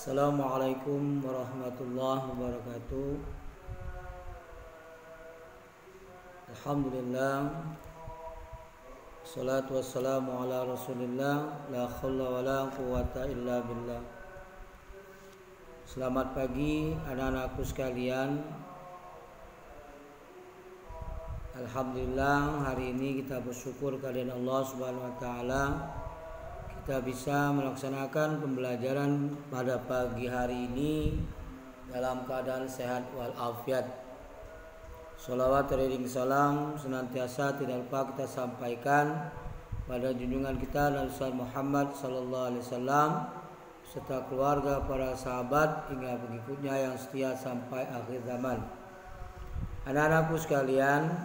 Assalamualaikum warahmatullahi wabarakatuh. Alhamdulillah, salatu wassalamu ala rasulillah, la khawla wa la quwata illa billah. Selamat pagi anak-anakku sekalian. Alhamdulillah, hari ini kita bersyukur kehadirat Allah Subhanahu wa taala. Kita bisa melaksanakan pembelajaran pada pagi hari ini dalam keadaan sehat walafiat. Sholawat teriring salam senantiasa tidak lupa kita sampaikan pada junjungan kita Nabi Muhammad sallallahu alaihi wasallam serta keluarga, para sahabat hingga pengikutnya yang setia sampai akhir zaman. Anak-anakku sekalian,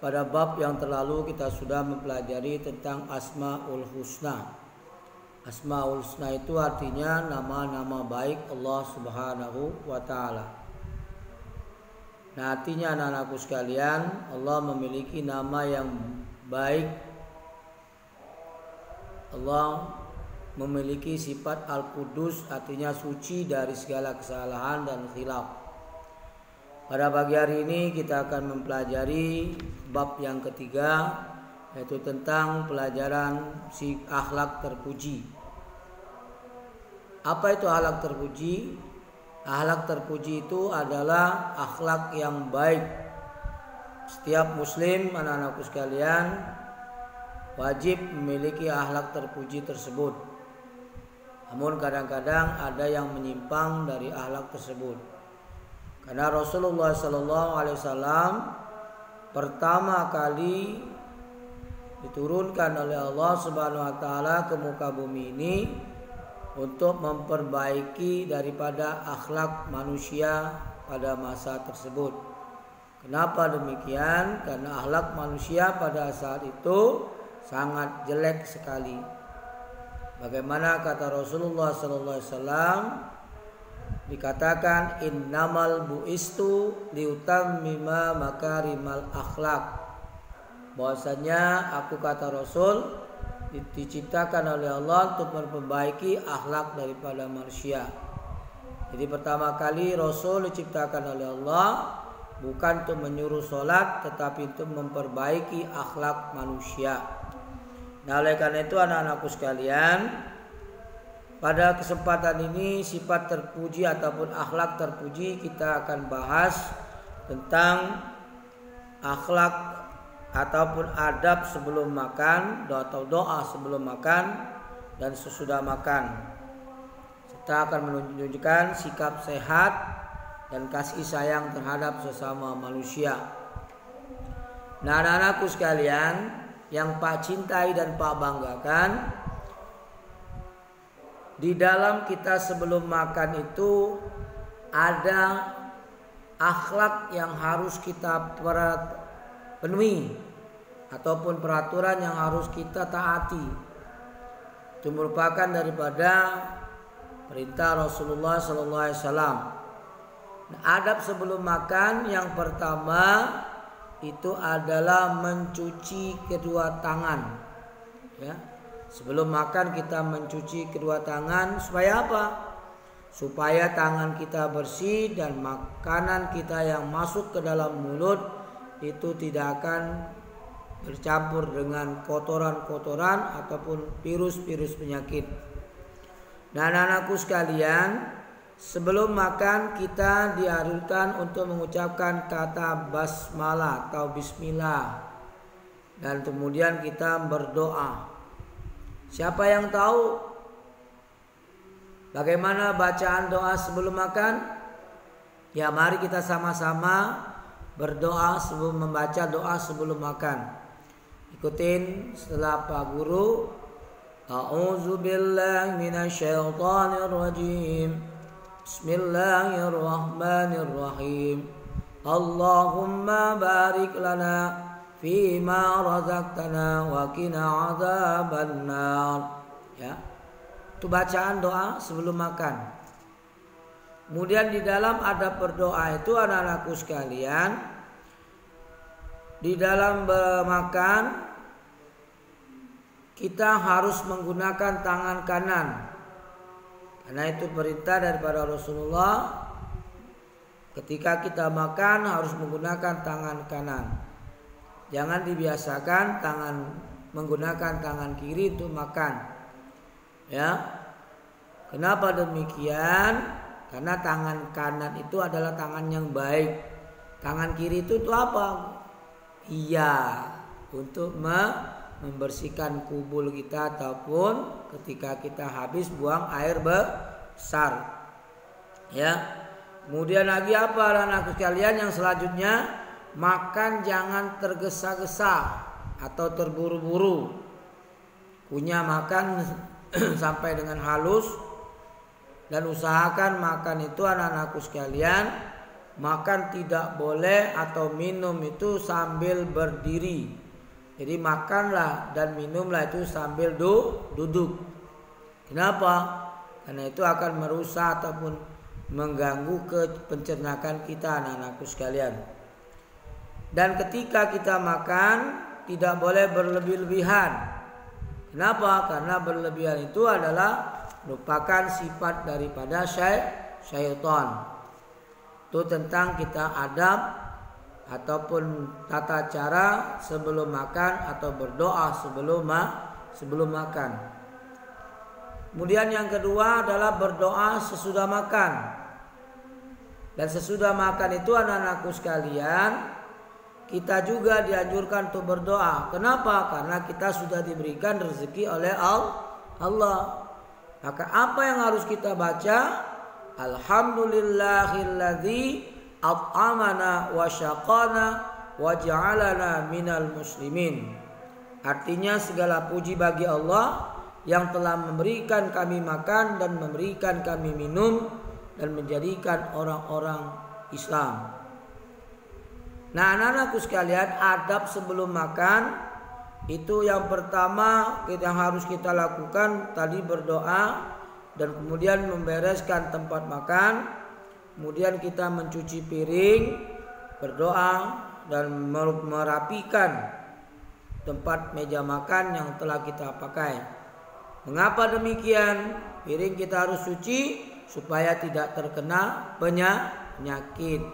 pada bab yang terlalu kita sudah mempelajari tentang Asmaul Husna. Asmaul Husna itu artinya nama-nama baik Allah Subhanahu wa taala. Nah, artinya anak-anakku sekalian, Allah memiliki nama yang baik. Allah memiliki sifat Al-Qudus, artinya suci dari segala kesalahan dan khilaf. Pada pagi hari ini kita akan mempelajari bab yang ketiga, yaitu tentang pelajaran akhlak terpuji. Apa itu akhlak terpuji? Akhlak terpuji itu adalah akhlak yang baik. Setiap muslim, anak-anakku sekalian, wajib memiliki akhlak terpuji tersebut. Namun kadang-kadang ada yang menyimpang dari akhlak tersebut. Karena Rasulullah SAW pertama kali diturunkan oleh Allah Subhanahu wa taala ke muka bumi ini untuk memperbaiki daripada akhlak manusia pada masa tersebut. Kenapa demikian? Karena akhlak manusia pada saat itu sangat jelek sekali. Bagaimana kata Rasulullah SAW, dikatakan innamal bu'istu liutammima makarimal akhlak. Bahwasanya aku, kata Rasul, diciptakan oleh Allah untuk memperbaiki akhlak daripada manusia. Jadi pertama kali Rasul diciptakan oleh Allah bukan untuk menyuruh sholat, tetapi untuk memperbaiki akhlak manusia. Nah, oleh karena itu anak-anakku sekalian, pada kesempatan ini sifat terpuji ataupun akhlak terpuji kita akan bahas tentang akhlak ataupun adab sebelum makan atau doa sebelum makan dan sesudah makan. Serta akan menunjukkan sikap sehat dan kasih sayang terhadap sesama manusia. Nah, anak-anakku sekalian yang Pak cintai dan Pak banggakan, di dalam kita sebelum makan itu ada akhlak yang harus kita penuhi ataupun peraturan yang harus kita taati. Itu merupakan daripada perintah Rasulullah SAW. Nah, adab sebelum makan yang pertama itu adalah mencuci kedua tangan. Ya, sebelum makan kita mencuci kedua tangan supaya apa? Supaya tangan kita bersih dan makanan kita yang masuk ke dalam mulut itu tidak akan bercampur dengan kotoran-kotoran ataupun virus-virus penyakit. Nah, anak-anakku sekalian, sebelum makan kita dianjurkan untuk mengucapkan kata basmalah atau bismillah, dan kemudian kita berdoa. Siapa yang tahu bagaimana bacaan doa sebelum makan? Ya, mari kita sama-sama berdoa sebelum membaca doa sebelum makan. Ikutin setelah Pak Guru. A'udzubillahi minasyaitonirrajim. Bismillahirrahmanirrahim. Allahumma barik lana fima razaqtana wa qina adzabannar. Ya. Itu bacaan doa sebelum makan. Kemudian di dalam adab berdoa itu anak-anakku sekalian, di dalam makan kita harus menggunakan tangan kanan. Karena itu perintah daripada Rasulullah, ketika kita makan harus menggunakan tangan kanan. Jangan dibiasakan menggunakan tangan kiri untuk makan. Ya. Kenapa demikian? Karena tangan kanan itu adalah tangan yang baik. Tangan kiri itu apa? Iya, untuk membersihkan kubul kita ataupun ketika kita habis buang air besar. Ya. Kemudian lagi apa anak-anakku sekalian yang selanjutnya, makan jangan tergesa-gesa atau terburu-buru. Kunyah makan sampai dengan halus, dan usahakan makan itu anak-anakku sekalian, makan tidak boleh atau minum itu sambil berdiri. Jadi makanlah dan minumlah itu sambil duduk. Kenapa? Karena itu akan merusak ataupun mengganggu ke pencernakan kita anak-anakku sekalian. Dan ketika kita makan tidak boleh berlebih-lebihan. Kenapa? Karena berlebihan itu adalah merupakan sifat daripada syaitan. Itu tentang kita adab ataupun tata cara sebelum makan atau berdoa sebelum makan. Kemudian yang kedua adalah berdoa sesudah makan. Dan sesudah makan itu anak-anakku sekalian, kita juga dianjurkan untuk berdoa. Kenapa? Karena kita sudah diberikan rezeki oleh Allah. Maka apa yang harus kita baca? Alhamdulillahilladzi at'amana wa syaqana wa ja'alana minal muslimin. Artinya segala puji bagi Allah yang telah memberikan kami makan dan memberikan kami minum dan menjadikan orang-orang Islam. Nah, anak-anakku sekalian, adab sebelum makan itu yang pertama yang harus kita lakukan tadi berdoa, dan kemudian membereskan tempat makan, kemudian kita mencuci piring, berdoa dan merapikan tempat meja makan yang telah kita pakai. Mengapa demikian? Piring kita harus suci supaya tidak terkena penyakit.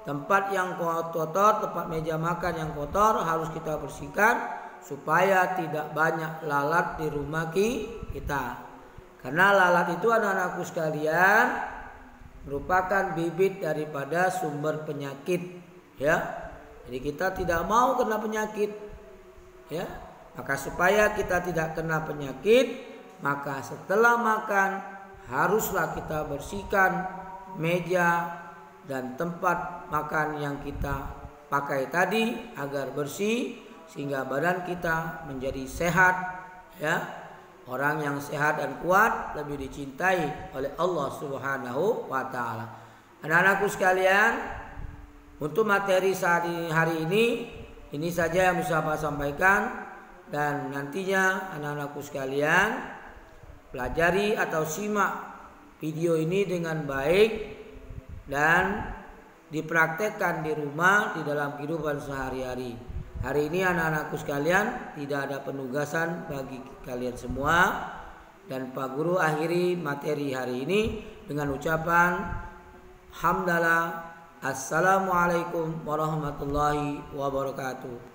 Tempat yang kotor, tempat meja makan yang kotor harus kita bersihkan supaya tidak banyak lalat di rumah kita. Karena lalat itu anak-anakku sekalian merupakan bibit daripada sumber penyakit, ya. Jadi kita tidak mau kena penyakit, ya. Maka supaya kita tidak kena penyakit, maka setelah makan haruslah kita bersihkan meja dan tempat makan yang kita pakai tadi agar bersih sehingga badan kita menjadi sehat, ya. Orang yang sehat dan kuat lebih dicintai oleh Allah Subhanahu wa taala. Anak-anakku sekalian, untuk materi saat ini, hari ini saja yang bisa Pak sampaikan, dan nantinya anak-anakku sekalian pelajari atau simak video ini dengan baik dan dipraktekkan di rumah di dalam kehidupan sehari-hari. Hari ini anak-anakku sekalian tidak ada penugasan bagi kalian semua, dan Pak Guru akhiri materi hari ini dengan ucapan hamdalah. Assalamualaikum warahmatullahi wabarakatuh.